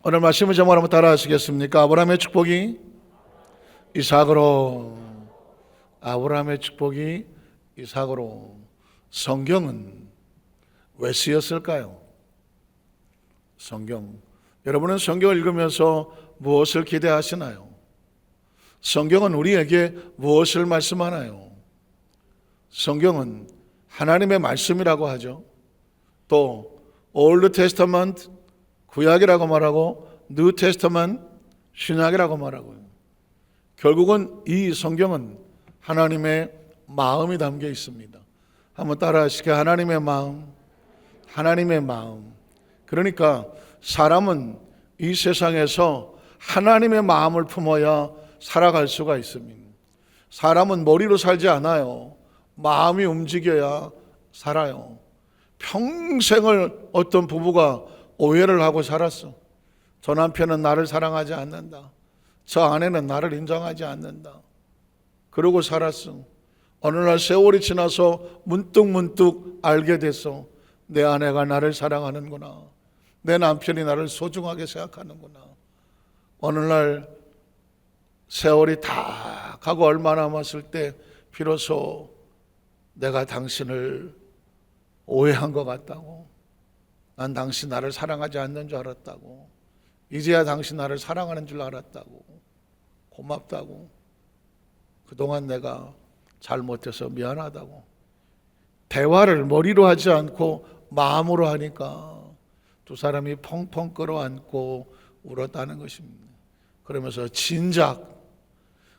오늘 말씀을 제목 한번 따라 하시겠습니까? 아브라함의 축복이 이삭으로. 아브라함의 축복이 이삭으로. 성경은 왜 쓰였을까요? 여러분은 성경을 읽으면서 무엇을 기대하시나요? 성경은 우리에게 무엇을 말씀하나요? 성경은 하나님의 말씀이라고 하죠. 또 올드 테스터먼트 구약이라고 말하고 뉴 테스터먼트 신약이라고 말하고요. 결국은 이 성경은 하나님의 마음이 담겨 있습니다. 한번 따라 하시게. 하나님의 마음. 하나님의 마음. 그러니까 사람은 이 세상에서 하나님의 마음을 품어야 살아갈 수가 있습니다. 사람은 머리로 살지 않아요. 마음이 움직여야 살아요. 평생을 어떤 부부가 오해를 하고 살았어. 저 남편은 나를 사랑하지 않는다. 저 아내는 나를 인정하지 않는다. 그러고 살았어. 어느 날 세월이 지나서 문득 알게 됐어. 내 아내가 나를 사랑하는구나. 내 남편이 나를 소중하게 생각하는구나. 어느 날 세월이 다 가고 얼마 남았을 때 비로소 내가 당신을 오해한 것 같다고. 난 당신 나를 사랑하지 않는 줄 알았다고. 이제야 당신 나를 사랑하는 줄 알았다고. 고맙다고. 그동안 내가 잘못해서 미안하다고. 대화를 머리로 하지 않고 마음으로 하니까 두 사람이 펑펑 끌어안고 울었다는 것입니다. 그러면서 진작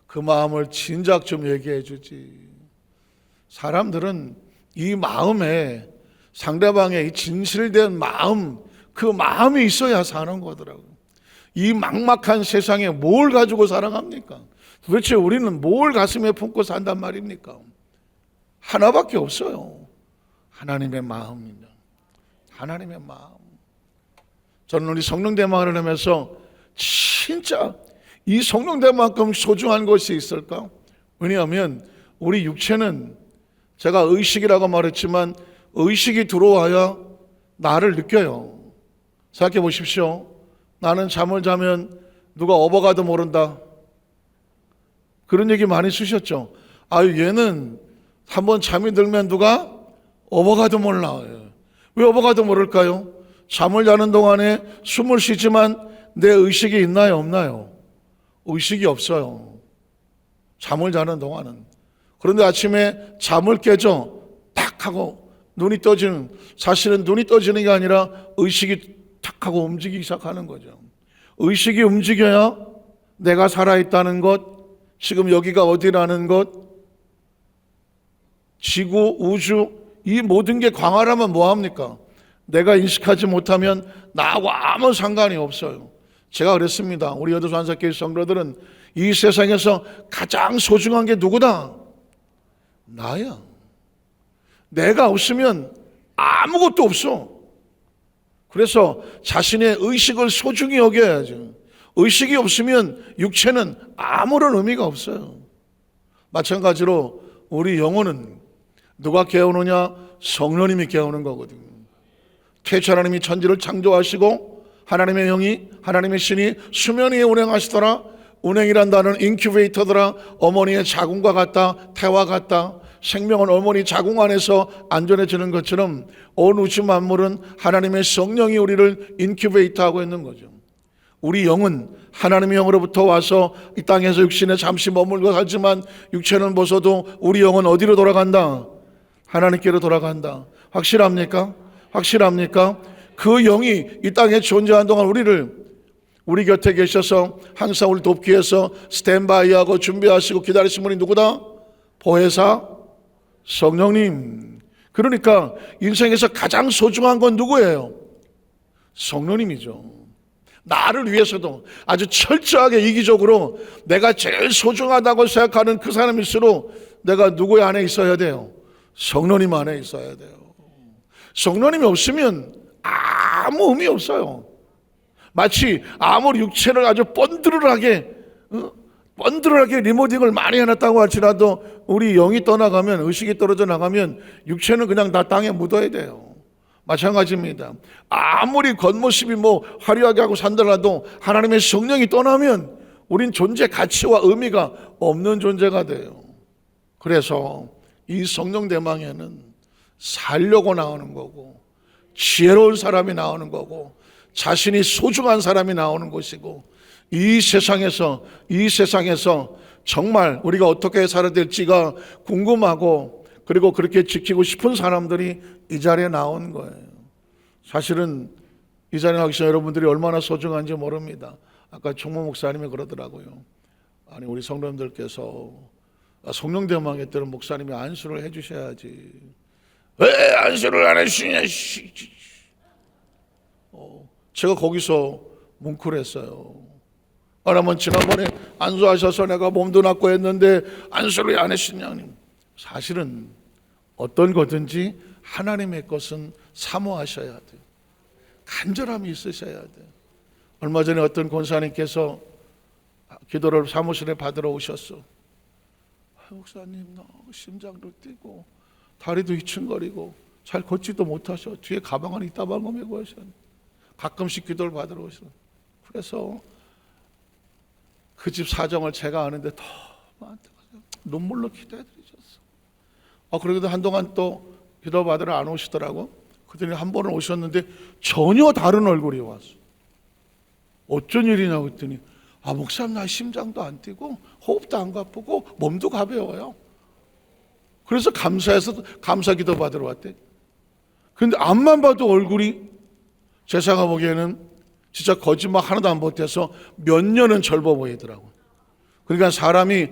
그 마음을 진작 좀 얘기해 주지. 사람들은 이 마음에 상대방의 이 진실된 마음, 그 마음이 있어야 사는 거더라고요. 이 막막한 세상에 뭘 가지고 살아갑니까? 도대체 우리는 뭘 가슴에 품고 산단 말입니까? 하나밖에 없어요. 하나님의 마음입니다. 하나님의 마음. 저는 우리 성령대망을 하면서 진짜 이 성령대만큼 소중한 것이 있을까? 왜냐하면 우리 육체는 제가 의식이라고 말했지만 의식이 들어와야 나를 느껴요. 생각해 보십시오. 나는 잠을 자면 누가 업어가도 모른다. 그런 얘기 많이 쓰셨죠. 얘는 한번 잠이 들면 누가 업어가도 몰라. 왜 업어가도 모를까요? 잠을 자는 동안에 숨을 쉬지만 내 의식이 있나요, 없나요? 의식이 없어요. 잠을 자는 동안은. 그런데 아침에 잠을 깨죠. 탁 하고 눈이 떠지는, 사실은 눈이 떠지는 게 아니라 의식이 탁 하고 움직이기 시작하는 거죠. 의식이 움직여야 내가 살아있다는 것, 지금 여기가 어디라는 것, 지구, 우주, 이 모든 게 광활하면 뭐합니까? 내가 인식하지 못하면 나하고 아무 상관이 없어요. 제가 그랬습니다. 우리 여도산사교회 성도들은 이 세상에서 가장 소중한 게 누구다? 나야. 내가 없으면 아무것도 없어. 그래서 자신의 의식을 소중히 여겨야죠. 의식이 없으면 육체는 아무런 의미가 없어요. 마찬가지로 우리 영혼은 누가 깨우느냐? 성령님이 깨우는 거거든요. 태초 하나님이 천지를 창조하시고 하나님의 영이, 하나님의 신이 수면 위에 운행하시더라. 운행이란 단어는 인큐베이터더라. 어머니의 자궁과 같다. 태와 같다. 생명은 어머니 자궁 안에서 안전해지는 것처럼 온 우주 만물은 하나님의 성령이 우리를 인큐베이터하고 있는 거죠. 우리 영은 하나님의 영으로부터 와서 이 땅에서 육신에 잠시 머물고 살지만 육체는 벗어도 우리 영은 어디로 돌아간다? 하나님께로 돌아간다. 확실합니까? 확실합니까? 그 영이 이 땅에 존재한 동안 우리 곁에 계셔서 항상 우리 돕기 위해서 스탠바이하고 준비하시고 기다리신 분이 누구다? 보혜사 성령님. 그러니까 인생에서 가장 소중한 건 누구예요? 성령님이죠. 나를 위해서도 아주 철저하게 이기적으로 내가 제일 소중하다고 생각하는 그 사람일수록 내가 누구의 안에 있어야 돼요? 성령님 안에 있어야 돼요. 성령님이 없으면 아무 의미 없어요. 마치 아무리 육체를 아주 번드르르하게 리모딩을 많이 해놨다고 할지라도 우리 영이 떠나가면, 의식이 떨어져 나가면 육체는 그냥 다 땅에 묻어야 돼요. 마찬가지입니다. 아무리 겉모습이 화려하게 하고 산다라도 하나님의 성령이 떠나면 우린 존재 가치와 의미가 없는 존재가 돼요. 그래서 이 성령 대망에는 살려고 나오는 거고, 지혜로운 사람이 나오는 거고, 자신이 소중한 사람이 나오는 것이고, 이 세상에서 정말 우리가 어떻게 살아야 될지가 궁금하고, 그리고 그렇게 지키고 싶은 사람들이 이 자리에 나온 거예요. 사실은 이 자리에 나오기 전에 여러분들이 얼마나 소중한지 모릅니다. 아까 총무 목사님이 그러더라고요. 아니, 우리 성도님들께서 성령 대망회 때는 목사님이 안수를 해주셔야지. 왜 안수를 안 해주시냐? 제가 거기서 뭉클했어요. 여러분, 지난번에 안수하셔서 내가 몸도 낫고 했는데 안수를 안 해주시냐니. 사실은 어떤 거든지 하나님의 것은 사모하셔야 돼요. 간절함이 있으셔야 돼요. 얼마 전에 어떤 권사님께서 기도를 사무실에 받으러 오셨어. 목사님, 나 심장도 뛰고 다리도 휘청거리고 잘 걷지도 못하셔. 뒤에 가방 안에 이따방고 메고 하셔. 가끔씩 기도를 받으러 오셔. 그래서 그 집 사정을 제가 아는데 더 나한테 눈물로 기도해드리셨어. 그래도 한동안 또 기도 받으러 안 오시더라고. 그랬더니 한 번은 오셨는데 전혀 다른 얼굴이 왔어. 어쩐 일이냐고 했더니, 목사님, 나 심장도 안 뛰고 호흡도 안 가쁘고 몸도 가벼워요. 그래서 감사해서 감사 기도 받으러 왔대. 그런데 앞만 봐도 얼굴이 제가 보기에는 진짜 거짓말 하나도 안 보태서 몇 년은 젊어 보이더라고. 그러니까 사람이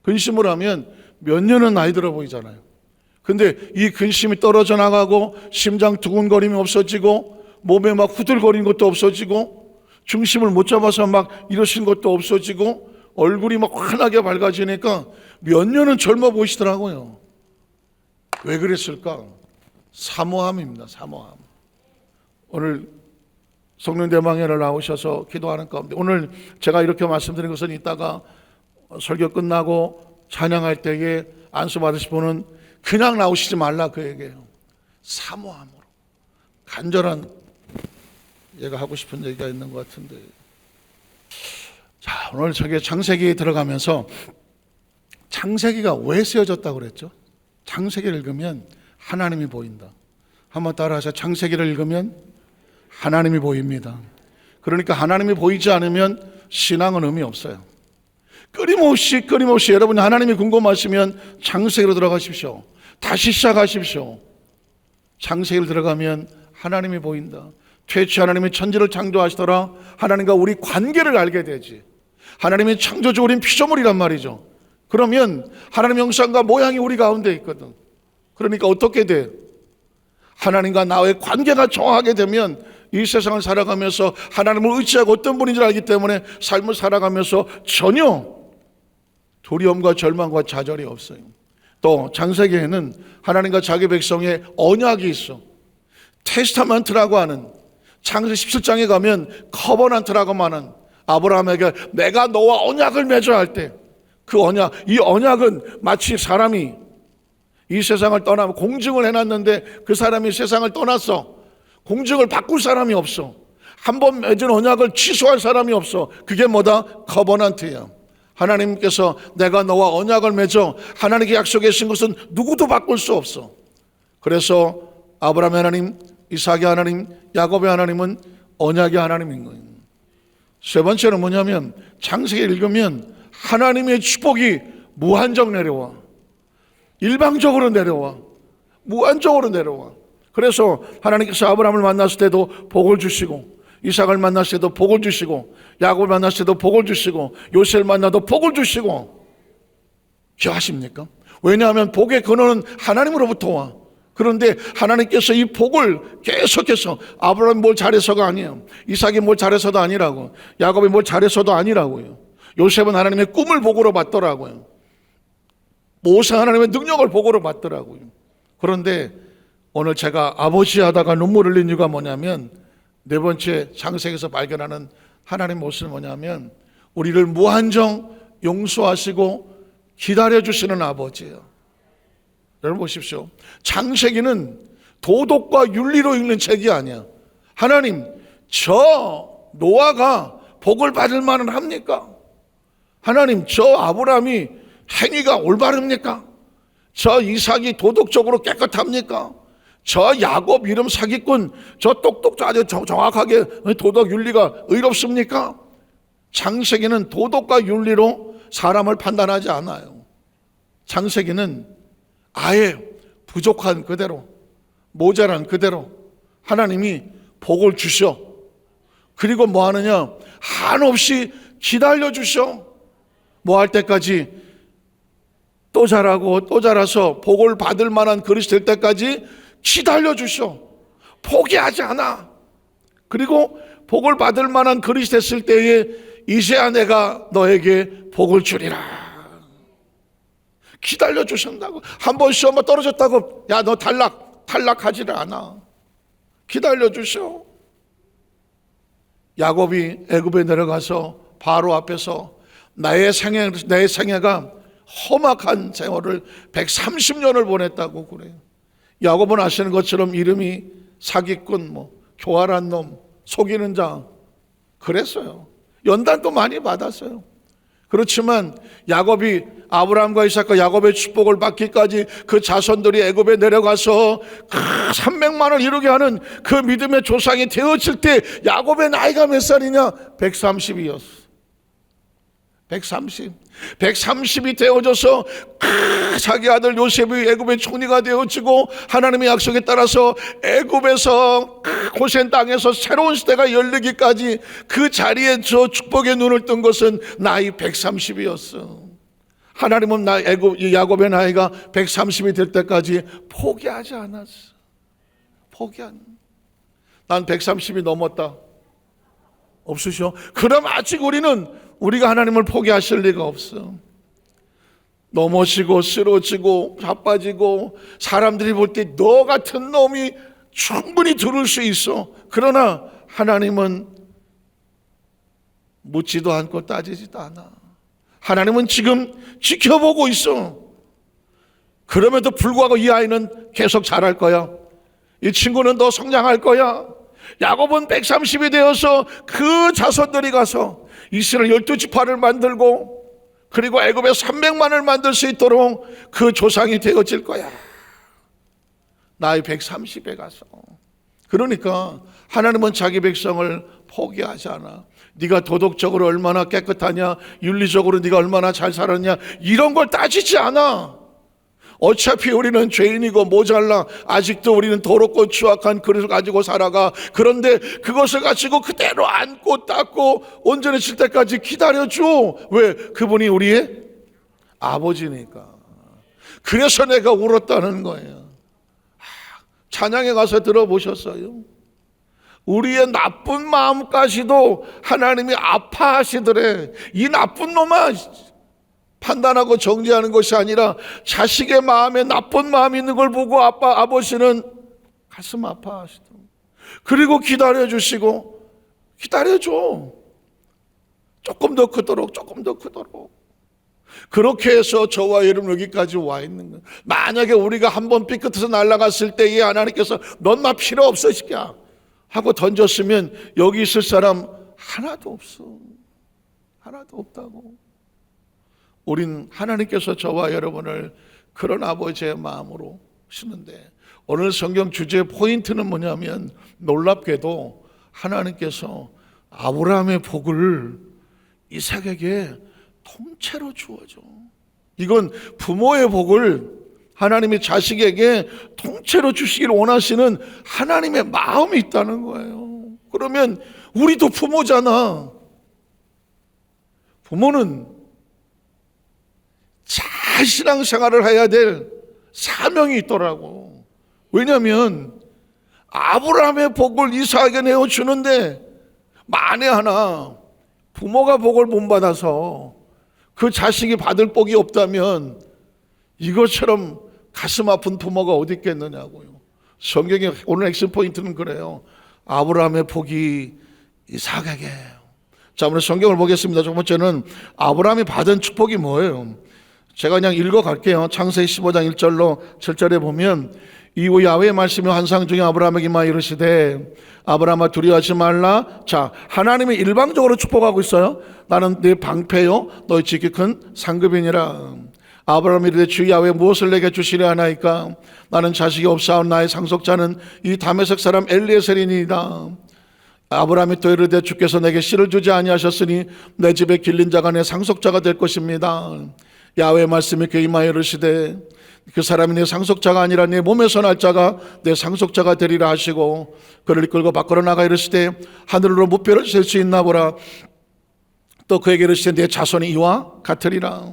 근심을 하면 몇 년은 나이 들어 보이잖아요. 근데 이 근심이 떨어져 나가고 심장 두근거림이 없어지고 몸에 막 후들거리는 것도 없어지고 중심을 못 잡아서 막 이러신 것도 없어지고 얼굴이 막 환하게 밝아지니까 몇 년은 젊어 보이시더라고요. 왜 그랬을까? 사모함입니다. 사모함. 오늘 성령대망회를 나오셔서 기도하는 가운데, 오늘 제가 이렇게 말씀드린 것은 이따가 설교 끝나고 찬양할 때에 안수 받으실 분은 그냥 나오시지 말라 그 얘기예요. 사모함으로, 간절한, 얘가 하고 싶은 얘기가 있는 것 같은데. 자, 오늘 저기 창세기에 들어가면서 창세기가 왜 쓰여졌다고 그랬죠? 창세기를 읽으면 하나님이 보인다. 한번 따라하세요. 창세기를 읽으면 하나님이 보입니다. 그러니까 하나님이 보이지 않으면 신앙은 의미 없어요. 끊임없이 여러분이 하나님이 궁금하시면 창세기로 들어가십시오. 다시 시작하십시오. 창세기를 들어가면 하나님이 보인다. 최초 하나님이 천지를 창조하시더라. 하나님과 우리 관계를 알게 되지. 하나님이 창조주, 우린 피조물이란 말이죠. 그러면 하나님의 형상과 모양이 우리 가운데 있거든. 그러니까 어떻게 돼? 하나님과 나의 관계가 정확하게 되면 이 세상을 살아가면서 하나님을 의지하고 어떤 분인지 알기 때문에 삶을 살아가면서 전혀 두려움과 절망과 좌절이 없어요. 또 창세기에는 하나님과 자기 백성의 언약이 있어. 테스타먼트라고 하는, 창세기 17장에 가면 커버넌트라고 하는, 아브라함에게 내가 너와 언약을 맺어 할 때 그 언약, 이 언약은 마치 사람이 이 세상을 떠나면 공증을 해놨는데 그 사람이 세상을 떠났어. 공증을 바꿀 사람이 없어. 한번 맺은 언약을 취소할 사람이 없어. 그게 뭐다? 커버넌트야. 하나님께서 내가 너와 언약을 맺어, 하나님께 약속하신 것은 누구도 바꿀 수 없어. 그래서 아브라함의 하나님, 이삭의 하나님, 야곱의 하나님은 언약의 하나님인 거예요. 세 번째는 뭐냐면 창세기를 읽으면 하나님의 축복이 무한정 내려와. 일방적으로 내려와. 무한적으로 내려와. 그래서 하나님께서 아브라함을 만났을 때도 복을 주시고, 이삭을 만났을 때도 복을 주시고, 야곱을 만났을 때도 복을 주시고, 요셉을 만나도 복을 주시고. 기억하십니까? 왜냐하면 복의 근원은 하나님으로부터 와. 그런데 하나님께서 이 복을 계속해서, 아브라함이 뭘 잘해서가 아니에요. 이삭이 뭘 잘해서도 아니라고. 야곱이 뭘 잘해서도 아니라고요. 요셉은 하나님의 꿈을 복으로 받더라고요. 모세 하나님의 능력을 복으로 받더라고요. 그런데 오늘 제가 아버지 하다가 눈물 흘린 이유가 뭐냐면, 네 번째 창세기에서 발견하는 하나님 모습은 뭐냐면 우리를 무한정 용서하시고 기다려주시는 아버지예요. 여러분 보십시오. 창세기는 도덕과 윤리로 읽는 책이 아니야. 하나님, 저 노아가 복을 받을 만은 합니까? 하나님, 저 아브라함이 행위가 올바릅니까? 저 이삭이 도덕적으로 깨끗합니까? 저 야곱 이름 사기꾼, 저 똑똑 아주 정확하게 도덕 윤리가 의롭습니까? 창세기는 도덕과 윤리로 사람을 판단하지 않아요. 창세기는 아예 부족한 그대로, 모자란 그대로 하나님이 복을 주셔. 그리고 뭐 하느냐? 한없이 기다려 주셔. 뭐 할 때까지? 또 자라고 또 자라서 복을 받을 만한 그릇이 될 때까지 기다려 주셔. 포기하지 않아. 그리고 복을 받을 만한 그릇이 됐을 때에 이제야 내가 너에게 복을 주리라. 기다려 주신다고. 한번 시험 떨어졌다고 야 너 탈락하지를 않아. 기다려 주셔. 야곱이 애굽에 내려가서 바로 앞에서 내 생애가 험악한 생활을 130년을 보냈다고 그래요. 야곱은 아시는 것처럼 이름이 사기꾼, 교활한 놈, 속이는 자 그랬어요. 연단도 많이 받았어요. 그렇지만 야곱이 아브라함과 이삭과 야곱의 축복을 받기까지 그 자손들이 애굽에 내려가서 300만을 이루게 하는 그 믿음의 조상이 되어질 때 야곱의 나이가 몇 살이냐? 130이었어. 130이 되어져서 자기 아들 요셉이 애굽의 총리가 되어지고 하나님의 약속에 따라서 애굽에서 고센 땅에서 새로운 시대가 열리기까지 그 자리에 저 축복의 눈을 뜬 것은 나이 130이었어. 하나님은 야곱의 나이가 130이 될 때까지 포기하지 않았어. 난 130이 넘었다. 없으셔? 그럼 아직 우리가 하나님을 포기하실 리가 없어. 넘어지고 쓰러지고 자빠지고 사람들이 볼 때 너 같은 놈이 충분히 들을 수 있어. 그러나 하나님은 묻지도 않고 따지지도 않아. 하나님은 지금 지켜보고 있어. 그럼에도 불구하고 이 아이는 계속 자랄 거야. 이 친구는 더 성장할 거야. 야곱은 130이 되어서 그 자손들이 가서 이스라엘 12지파를 만들고 그리고 애굽에 300만을 만들 수 있도록 그 조상이 되어질 거야. 나이 130에 가서. 그러니까 하나님은 자기 백성을 포기하지 않아. 네가 도덕적으로 얼마나 깨끗하냐, 윤리적으로 네가 얼마나 잘 살았냐, 이런 걸 따지지 않아. 어차피 우리는 죄인이고 모자라. 아직도 우리는 더럽고 추악한 그릇을 가지고 살아가. 그런데 그것을 가지고 그대로 안고 닦고 온전해질 때까지 기다려줘. 왜? 그분이 우리의 아버지니까. 그래서 내가 울었다는 거예요. 찬양에 가서 들어보셨어요? 우리의 나쁜 마음까지도 하나님이 아파하시더래. 이 나쁜 놈아, 판단하고 정죄하는 것이 아니라 자식의 마음에 나쁜 마음이 있는 걸 보고 아버지는 가슴 아파하시더라고요. 그리고 기다려주시고, 기다려줘. 조금 더 크도록. 그렇게 해서 저와 여러분 여기까지 와 있는 거예요. 만약에 우리가 한번 삐끗해서 날아갔을 때에 하나님께서 넌 나 필요 없어 시키야 하고 던졌으면 여기 있을 사람 하나도 없어. 하나도 없다고. 우린 하나님께서 저와 여러분을 그런 아버지의 마음으로 시는데, 오늘 성경 주제 포인트는 뭐냐면 놀랍게도 하나님께서 아브라함의 복을 이삭에게 통째로 주어줘. 이건 부모의 복을 하나님이 자식에게 통째로 주시기를 원하시는 하나님의 마음이 있다는 거예요. 그러면 우리도 부모잖아. 부모는 잘 신앙생활을 해야 될 사명이 있더라고. 왜냐하면 아브라함의 복을 이삭에게 내어주는데 만에 하나 부모가 복을 못 받아서 그 자식이 받을 복이 없다면 이것처럼 가슴 아픈 부모가 어디 있겠느냐고요. 성경의 오늘 액션 포인트는 그래요. 아브라함의 복이 이삭에게. 자, 오늘 성경을 보겠습니다. 첫 번째는 아브라함이 받은 축복이 뭐예요? 제가 그냥 읽어갈게요. 창세기 15장 1절로 7절에 보면 이후 야훼의 말씀이 환상 중에 아브라함에게 임하여 이르시되 아브라함아 두려워하지 말라. 자, 하나님이 일방적으로 축복하고 있어요. 나는 네 방패요 너희 지극히 큰 상급이니라. 아브라함이 이르되 주 야훼 무엇을 내게 주시려 하나이까? 나는 자식이 없사온 나의 상속자는 이 다메섹 사람 엘리에셀이니이다. 아브라함이 또 이르되 주께서 내게 씨를 주지 아니하셨으니 내 집에 길린 자가 내 상속자가 될 것입니다. 야훼의 말씀이 그에게 임하여 이르시되 그 사람이 내 상속자가 아니라 내 몸에서 날 자가 내 상속자가 되리라 하시고 그를 이끌고 밖으로 나가 이르시되 하늘로 무뼈를 셀 수 있나 보라. 또 그에게 이르시되 내 자손이 이와 같으리라.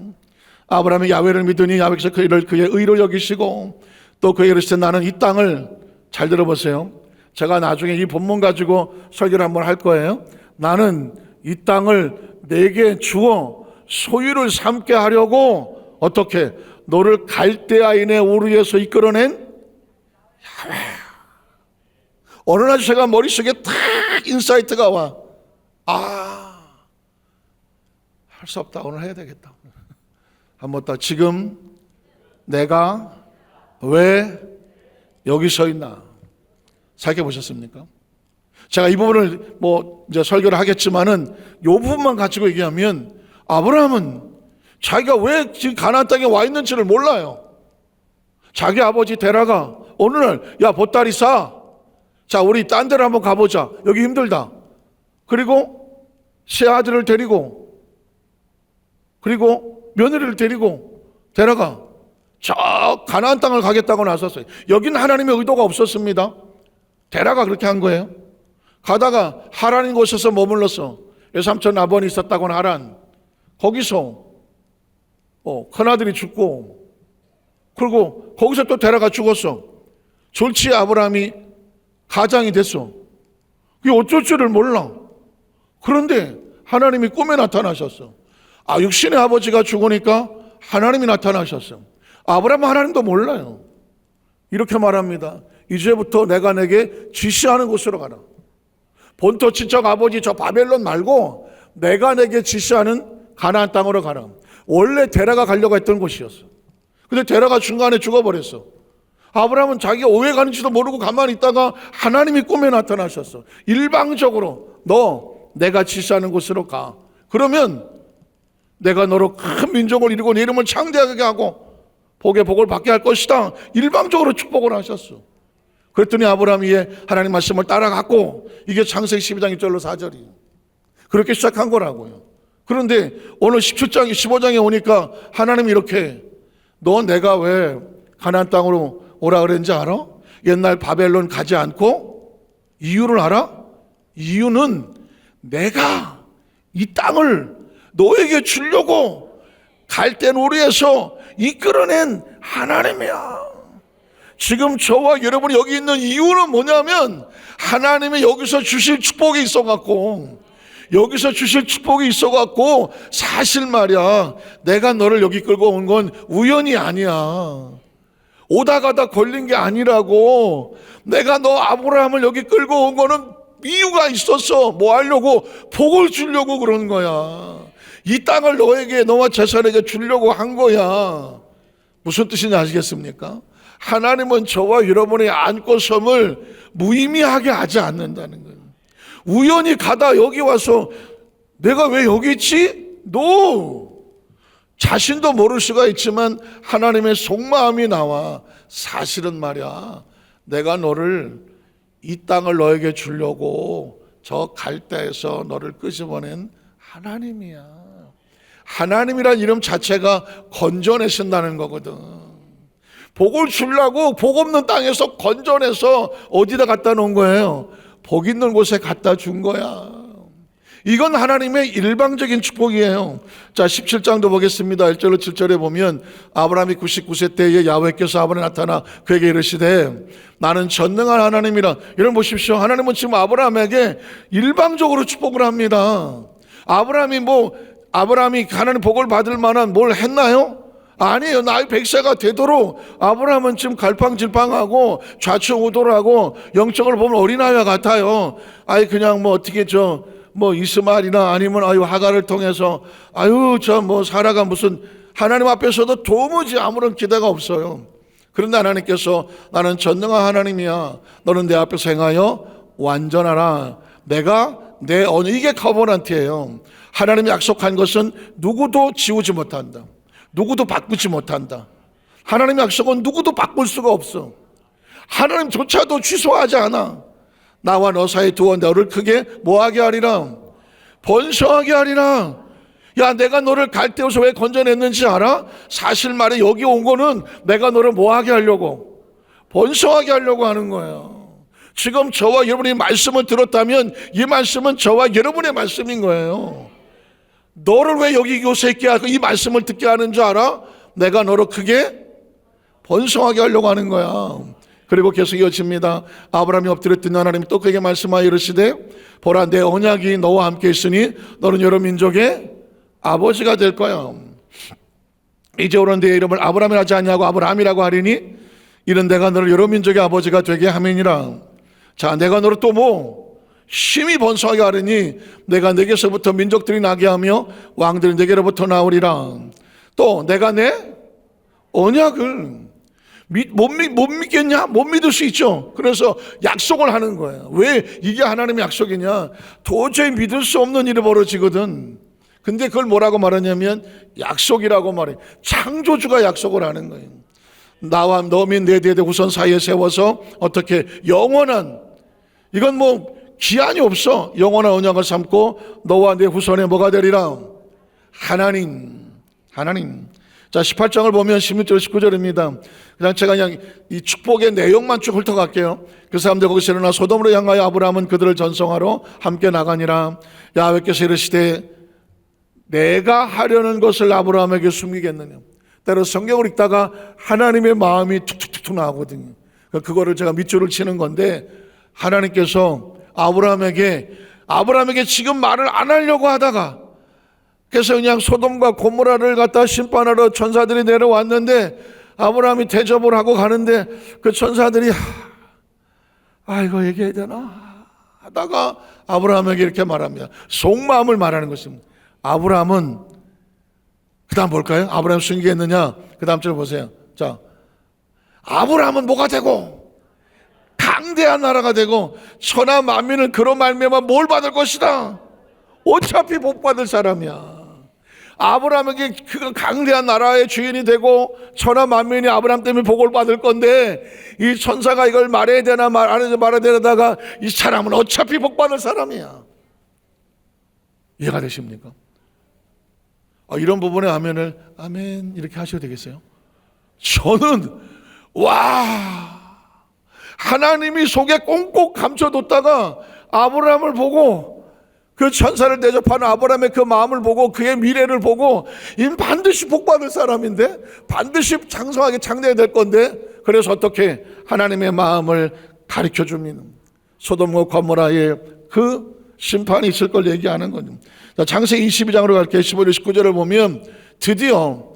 아브라함이 야훼를 믿으니 야훼께서 그의 의로 여기시고 또 그에게 이르시되 나는 이 땅을, 잘 들어보세요, 제가 나중에 이 본문 가지고 설교를 한번 할 거예요. 나는 이 땅을 내게 주어 소유를 삼게 하려고 어떻게 너를 갈대아인의 우르에서 이끌어낸 야훼. 어느 날 제가 머릿속에 탁 인사이트가 와. 할 수 없다. 오늘 해야 되겠다. 한번 더. 지금 내가 왜 여기 서 있나 생각해 보셨습니까? 제가 이 부분을 이제 설교를 하겠지만은 이 부분만 가지고 얘기하면 아브라함은 자기가 왜 지금 가나안 땅에 와 있는지를 몰라요. 자기 아버지 데라가 어느 날 야 보따리 싸. 자 우리 딴 데로 한번 가보자. 여기 힘들다. 그리고 세 아들을 데리고 그리고 며느리를 데리고 데라가 저 가나안 땅을 가겠다고 나섰어요. 여기는 하나님의 의도가 없었습니다. 데라가 그렇게 한 거예요. 가다가 하란인 곳에서 머물렀어. 외삼촌 나번이 있었다고는 하란. 거기서 큰아들이 죽고 그리고 거기서 또 데라가 죽었어. 졸지에 아브라함이 가장이 됐어. 그게 어쩔 줄을 몰라. 그런데 하나님이 꿈에 나타나셨어. 육신의 아버지가 죽으니까 하나님이 나타나셨어. 아브라함은 하나님도 몰라요. 이렇게 말합니다. 이제부터 내가 내게 지시하는 곳으로 가라. 본토 친척 아버지 저 바벨론 말고 내가 내게 지시하는 가나안 땅으로 가라. 원래 데라가 가려고 했던 곳이었어. 근데 데라가 중간에 죽어버렸어. 아브라함은 자기가 왜 가는지도 모르고 가만히 있다가 하나님이 꿈에 나타나셨어. 일방적으로 너 내가 지시하는 곳으로 가. 그러면 내가 너로 큰 민족을 이루고 네 이름을 창대하게 하고 복의 복을 받게 할 것이다. 일방적으로 축복을 하셨어. 그랬더니 아브라함이 하나님 말씀을 따라갔고 이게 창세기 12장 1절로 4절이에요. 그렇게 시작한 거라고요. 그런데 오늘 17장 15장에 오니까 하나님이 이렇게 너 내가 왜 가나안 땅으로 오라 그랬는지 알아? 옛날 바벨론 가지 않고 이유를 알아? 이유는 내가 이 땅을 너에게 주려고 갈대아 우르에서 이끌어낸 하나님이야. 지금 저와 여러분이 여기 있는 이유는 뭐냐면 하나님이 여기서 주실 축복이 있어갖고 사실 말이야 내가 너를 여기 끌고 온 건 우연이 아니야. 오다 가다 걸린 게 아니라고. 내가 너 아브라함을 여기 끌고 온 거는 이유가 있었어. 뭐 하려고? 복을 주려고 그런 거야. 이 땅을 너에게 너와 재산에게 주려고 한 거야. 무슨 뜻인지 아시겠습니까? 하나님은 저와 여러분의 안고섬을 무의미하게 하지 않는다는 거예요. 우연히 가다 여기 와서 내가 왜 여기 있지? 자신도 모를 수가 있지만 하나님의 속마음이 나와. 사실은 말이야 내가 너를 이 땅을 너에게 주려고 저 갈대에서 너를 끄집어낸 하나님이야. 하나님이란 이름 자체가 건져내신다는 거거든. 복을 주려고 복 없는 땅에서 건져내서 어디다 갖다 놓은 거예요? 복 있는 곳에 갖다 준 거야. 이건 하나님의 일방적인 축복이에요. 자 17장도 보겠습니다. 1절로 7절에 보면 아브라함이 99세 때에 야훼께서 아브라함에 나타나 그에게 이르시되 나는 전능한 하나님이라. 여러분 보십시오. 하나님은 지금 아브라함에게 일방적으로 축복을 합니다. 아브라함이 하나님 복을 받을 만한 뭘 했나요? 아니에요. 나이 100세가 되도록 아브라함은 지금 갈팡질팡하고 좌충우돌하고 영적으로 보면 어린아이와 같아요. 그냥 어떻게 이스마엘이나 아니면 하갈을 통해서 사라가 무슨 하나님 앞에서도 도무지 아무런 기대가 없어요. 그런데 하나님께서 나는 전능한 하나님이야. 너는 내 앞에서 행하여 완전하라. 내가 내 언약, 이게 커버넌트예요. 하나님이 약속한 것은 누구도 지우지 못한다. 누구도 바꾸지 못한다. 하나님의 약속은 누구도 바꿀 수가 없어. 하나님조차도 취소하지 않아. 나와 너 사이 두어 너를 크게 뭐하게 하리라? 번성하게 하리라. 야, 내가 너를 갈대에서 왜 건져냈는지 알아? 사실 말해 여기 온 거는 내가 너를 뭐하게 하려고? 번성하게 하려고 하는 거예요. 지금 저와 여러분이 말씀을 들었다면 이 말씀은 저와 여러분의 말씀인 거예요. 너를 왜 여기 요새 있게 하고 이 말씀을 듣게 하는 줄 알아? 내가 너를 크게 번성하게 하려고 하는 거야. 그리고 계속 이어집니다. 아브라함이 엎드려 뜬 하나님이 또 그에게 말씀하여 이르시되 보라 내 언약이 너와 함께 있으니 너는 여러 민족의 아버지가 될 거야. 이제 오는 내 이름을 아브라함이라 하지 아니하고 아브라함이라고 하리니 이는 내가 너를 여러 민족의 아버지가 되게 함이니라. 자, 내가 너를 또 심히 번성하게 하리니 내가 내게서부터 민족들이 나게 하며 왕들이 내게로부터 나오리라. 또 내가 내 언약을 못 믿겠냐? 못 믿을 수 있죠. 그래서 약속을 하는 거예요. 왜 이게 하나님의 약속이냐? 도저히 믿을 수 없는 일이 벌어지거든. 근데 그걸 뭐라고 말하냐면 약속이라고 말해. 창조주가 약속을 하는 거예요. 나와 너 및 내 대대 후손 사이에 세워서 어떻게 영원한, 이건 기한이 없어. 영원한 언약을 삼고 너와 내 후손에 뭐가 되리라? 하나님. 자, 18장을 보면 16절 19절입니다. 그냥 이 축복의 내용만 쭉 훑어갈게요. 그 사람들 거기서 일어나 소돔으로 향하여 아브라함은 그들을 전송하러 함께 나가니라. 야훼께서 이르시되 내가 하려는 것을 아브라함에게 숨기겠느냐. 때로 성경을 읽다가 하나님의 마음이 툭툭툭 나오거든요. 그거를 제가 밑줄을 치는 건데 하나님께서 아브라함에게 지금 말을 안 하려고 하다가 그래서 그냥 소돔과 고모라를 갖다 심판하러 천사들이 내려왔는데 아브라함이 대접을 하고 가는데 그 천사들이 이거 얘기해야 되나 하다가 아브라함에게 이렇게 말합니다. 속마음을 말하는 것입니다. 아브라함은 그 다음 뭘까요? 아브라함 숨기겠느냐? 그 다음 절 보세요. 자, 아브라함은 뭐가 되고 강대한 나라가 되고 천하 만민은 그로 말미암아 뭘 받을 것이다. 어차피 복 받을 사람이야. 아브라함에게 그 강대한 나라의 주인이 되고 천하 만민이 아브라함 때문에 복을 받을 건데 이 천사가 이걸 말해야 되나 말 안 해도 말아야 되다가 이 사람은 어차피 복 받을 사람이야. 이해가 되십니까? 이런 부분에 아멘 이렇게 하셔도 되겠어요? 저는 하나님이 속에 꽁꽁 감춰뒀다가 아브라함을 보고 그 천사를 대접하는 아브라함의 그 마음을 보고 그의 미래를 보고 이 반드시 복받을 사람인데 반드시 장성하게 창대해야 될 건데 그래서 어떻게 하나님의 마음을 가르쳐 줍니다. 소돔과 고모라의 그 심판이 있을 걸 얘기하는 거죠. 창세기 22장으로 갈게요. 15절 19절을 보면 드디어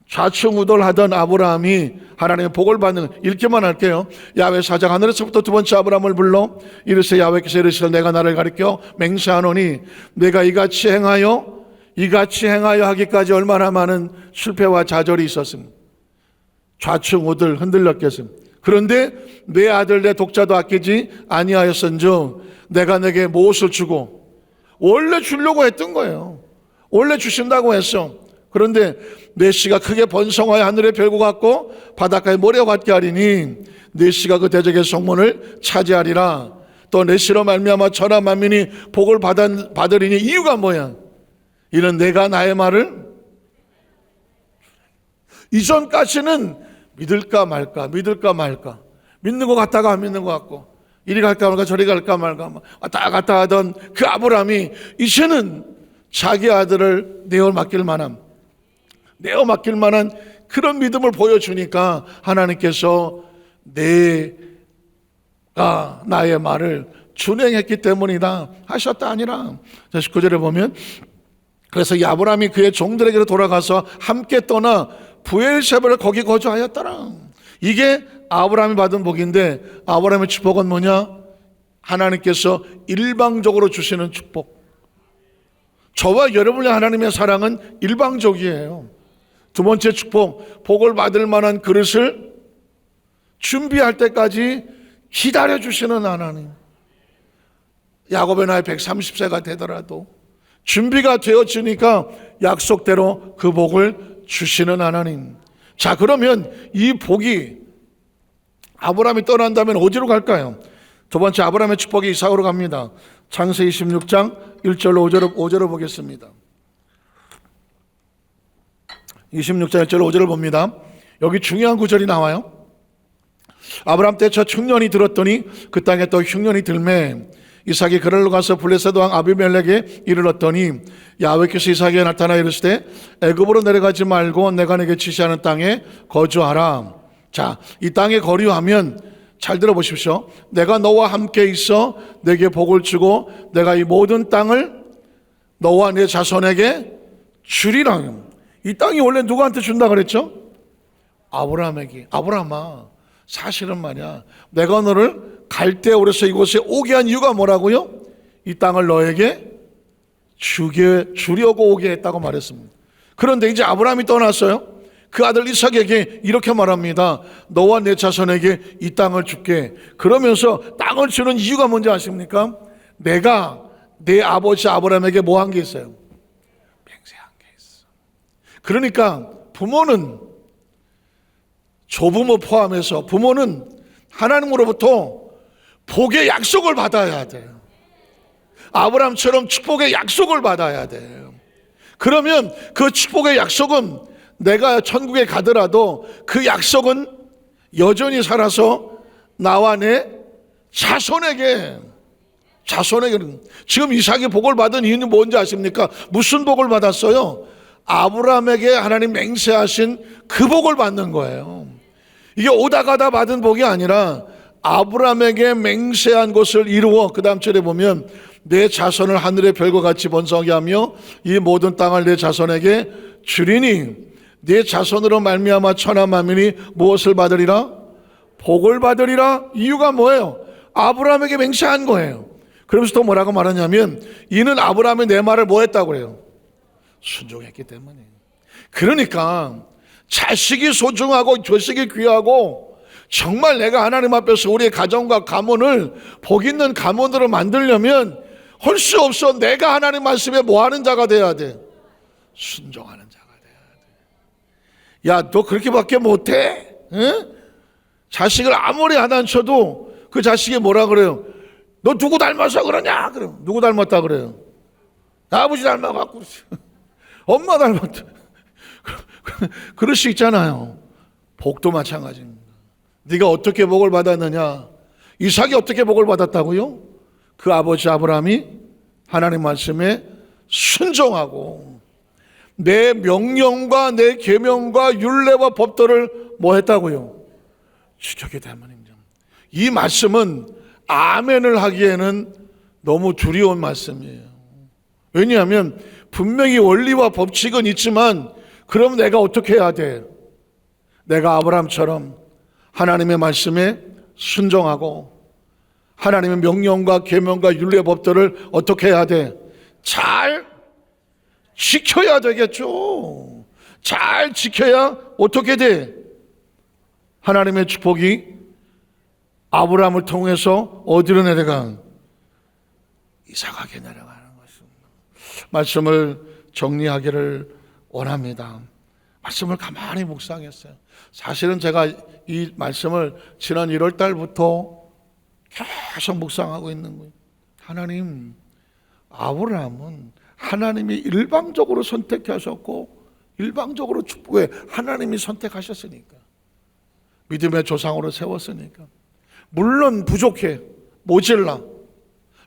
좌충우돌하던 아브라함이 하나님의 복을 받는, 읽기만 할게요. 야훼 사장 하늘에서부터 두 번째 아브라함을 불러 이르시되 야훼께서 이르시되 내가 나를 가리켜 맹세하노니 내가 이같이 행하여 하기까지 얼마나 많은 실패와 좌절이 있었습니다. 좌충우돌 흔들렸겠습니다. 그런데 내 아들 내 독자도 아끼지 아니하였은즉 내가 내게 무엇을 주고, 원래 주려고 했던 거예요. 원래 주신다고 했어. 그런데 내 씨가 크게 번성하여 하늘의 별과 같고 바닷가의 모래와 같게 하리니 내 씨가 그 대적의 성문을 차지하리라. 또 내 씨로 말미암아 천하 만민이 복을 받으리니 이유가 뭐야? 이는 내가 나의 말을, 이전까지는 믿을까 말까 믿는 것 같다가 안 믿는 것 같고 이리 갈까 말까 저리 갈까 말까 왔다 갔다 하던 그 아브라함이 이제는 자기 아들을 내어 맡길 만한 그런 믿음을 보여주니까 하나님께서 내가 나의 말을 준행했기 때문이다 하셨다 아니라. 19절에 보면 그래서 이 아브라함이 그의 종들에게로 돌아가서 함께 떠나 부엘세바를 거기 거주하였더라. 이게 아브라함이 받은 복인데 아브라함의 축복은 뭐냐? 하나님께서 일방적으로 주시는 축복. 저와 여러분의 하나님의 사랑은 일방적이에요. 두 번째 축복, 복을 받을 만한 그릇을 준비할 때까지 기다려주시는 하나님. 야곱의 나이 130세가 되더라도 준비가 되어지니까 약속대로 그 복을 주시는 하나님. 자, 그러면 이 복이 아브라함이 떠난다면 어디로 갈까요? 두 번째, 아브라함의 축복이 이삭으로 갑니다. 창세기 26장 1절로 5절을 보겠습니다. 26장 1절로 5절을 봅니다. 여기 중요한 구절이 나와요. 아브라함 때 첫 흉년이 들었더니 그 땅에 또 흉년이 들매 이삭이 그랄로 가서 블레셋 왕 아비멜렉에 이르렀더니 야훼께서 이삭에게 나타나 이르시되 애굽으로 내려가지 말고 내가 내게 지시하는 땅에 거주하라. 자, 이 땅에 거류하면 잘 들어보십시오. 내가 너와 함께 있어 내게 복을 주고 내가 이 모든 땅을 너와 내 자손에게 주리라. 이 땅이 원래 누구한테 준다 그랬죠? 아브라함에게. 아브라함아, 사실은 말이야, 내가 너를 갈대아우에서 이곳에 오게 한 이유가 뭐라고요? 이 땅을 너에게 주려고 오게 했다고 말했습니다. 그런데 이제 아브라함이 떠났어요. 그 아들 이삭에게 이렇게 말합니다. 너와 내 자손에게 이 땅을 줄게. 그러면서 땅을 주는 이유가 뭔지 아십니까? 내가 내 아버지 아브라함에게 뭐 한 게 있어요? 맹세한 게 있어. 그러니까 부모는, 조부모 포함해서 부모는 하나님으로부터 복의 약속을 받아야 돼요. 아브라함처럼 축복의 약속을 받아야 돼요. 그러면 그 축복의 약속은 내가 천국에 가더라도 그 약속은 여전히 살아서 나와 내 자손에게 지금 이삭이 복을 받은 이유는 뭔지 아십니까? 무슨 복을 받았어요? 아브라함에게 하나님 맹세하신 그 복을 받는 거예요. 이게 오다 가다 받은 복이 아니라 아브라함에게 맹세한 것을 이루어 그 다음 절에 보면 내 자손을 하늘의 별과 같이 번성하게 하며 이 모든 땅을 내 자손에게 주리니 네 자손으로 말미암아 천하 만민이 무엇을 받으리라? 복을 받으리라. 이유가 뭐예요? 아브라함에게 맹세한 거예요. 그러면서 또 뭐라고 말하냐면 이는 아브라함이 내 말을 뭐 했다고 그래요? 순종했기 때문에. 그러니까 자식이 소중하고 자식이 귀하고 정말 내가 하나님 앞에서 우리의 가정과 가문을 복 있는 가문으로 만들려면 할 수 없어. 내가 하나님 말씀에 뭐 하는 자가 돼야 돼? 순종하는 자가 돼야 돼. 야, 너 그렇게밖에 못해? 응? 자식을 아무리 하단 쳐도 그 자식이 뭐라 그래요? 너 누구 닮아서 그러냐? 그럼 누구 닮았다 그래요? 아버지 닮아갖고 엄마 닮았다. 그럴 수 있잖아요. 복도 마찬가지입니다. 네가 어떻게 복을 받았느냐? 이삭이 어떻게 복을 받았다고요? 그 아버지 아브라함이 하나님 말씀에 순종하고 내 명령과 내 계명과 율례와 법도를 뭐 했다고요? 지켰기 때문입니다. 이 말씀은 아멘을 하기에는 너무 두려운 말씀이에요. 왜냐하면 분명히 원리와 법칙은 있지만 그럼 내가 어떻게 해야 돼? 내가 아브라함처럼 하나님의 말씀에 순종하고 하나님의 명령과 계명과 율례 법들을 어떻게 해야 돼? 잘 지켜야 되겠죠. 잘 지켜야 어떻게 돼? 하나님의 축복이 아브라함을 통해서 어디로 내려가? 이삭에게 내려가는 것입니다. 말씀을 정리하기를 원합니다. 말씀을 가만히 묵상했어요. 사실은 제가 이 말씀을 지난 1월 달부터 계속 묵상하고 있는 거예요. 하나님, 아브라함은 하나님이 일방적으로 선택하셨고 일방적으로 축복해. 하나님이 선택하셨으니까, 믿음의 조상으로 세웠으니까. 물론 부족해, 모질라.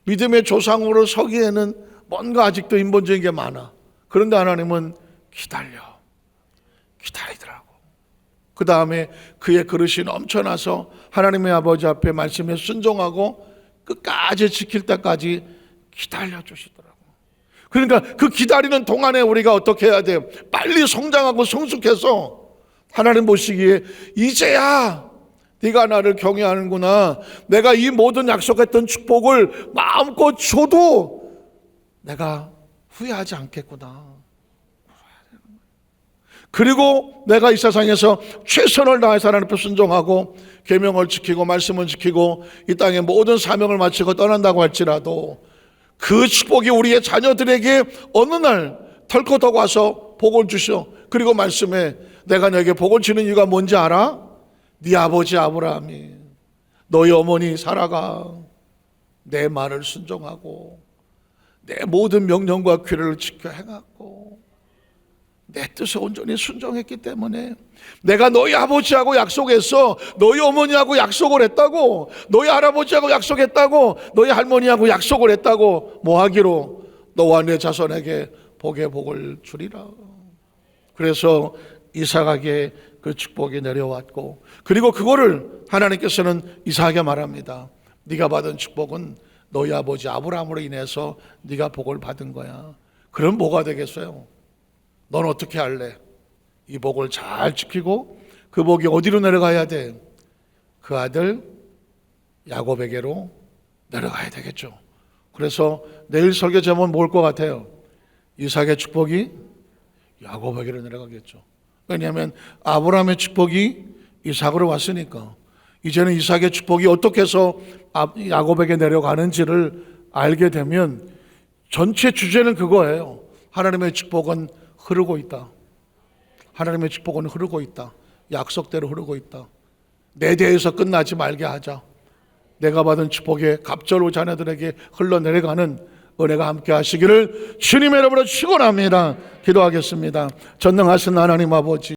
믿음의 조상으로 서기에는 뭔가 아직도 인본적인 게 많아. 그런데 하나님은 기다리더라고. 그 다음에 그의 그릇이 넘쳐나서 하나님의 아버지 앞에 말씀에 순종하고 끝까지 지킬 때까지 기다려주시더라고. 그러니까 그 기다리는 동안에 우리가 어떻게 해야 돼요? 빨리 성장하고 성숙해서 하나님 보시기에 이제야 네가 나를 경외하는구나. 내가 이 모든 약속했던 축복을 마음껏 줘도 내가 후회하지 않겠구나. 그리고 내가 이 세상에서 최선을 다해서 하나님 앞에 순종하고 계명을 지키고 말씀을 지키고 이 땅의 모든 사명을 마치고 떠난다고 할지라도 그 축복이 우리의 자녀들에게 어느 날 털커덕 와서 복을 주셔. 그리고 말씀해, 내가 너에게 복을 주는 이유가 뭔지 알아? 네 아버지 아브라함이 너희 어머니 사라가 내 말을 순종하고 내 모든 명령과 규례를 지켜 행하고 내 뜻에 온전히 순종했기 때문에 내가 너희 아버지하고 약속했어. 너희 어머니하고 약속을 했다고. 너희 할아버지하고 약속했다고. 너희 할머니하고 약속을 했다고. 뭐 하기로? 너와 내 자손에게 복의 복을 주리라. 그래서 이삭에게 그 축복이 내려왔고, 그리고 그거를 하나님께서는 이삭에게 말합니다. 네가 받은 축복은 너희 아버지 아브라함으로 인해서 네가 복을 받은 거야. 그럼 뭐가 되겠어요? 넌 어떻게 할래? 이 복을 잘 지키고 그 복이 어디로 내려가야 돼? 그 아들 야곱에게로 내려가야 되겠죠. 그래서 내일 설교 제목은 뭘 것 같아요? 이삭의 축복이 야곱에게로 내려가겠죠. 왜냐하면 아브라함의 축복이 이삭으로 왔으니까 이제는 이삭의 축복이 어떻게 해서 야곱에게 내려가는지를 알게 되면 전체 주제는 그거예요. 하나님의 축복은 흐르고 있다. 하나님의 축복은 흐르고 있다. 약속대로 흐르고 있다. 내 대에서 끝나지 말게 하자. 내가 받은 축복에 갑절로 자녀들에게 흘러내려가는 은혜가 함께 하시기를 주님의 이름으로 축원합니다. 기도하겠습니다. 전능하신 하나님 아버지,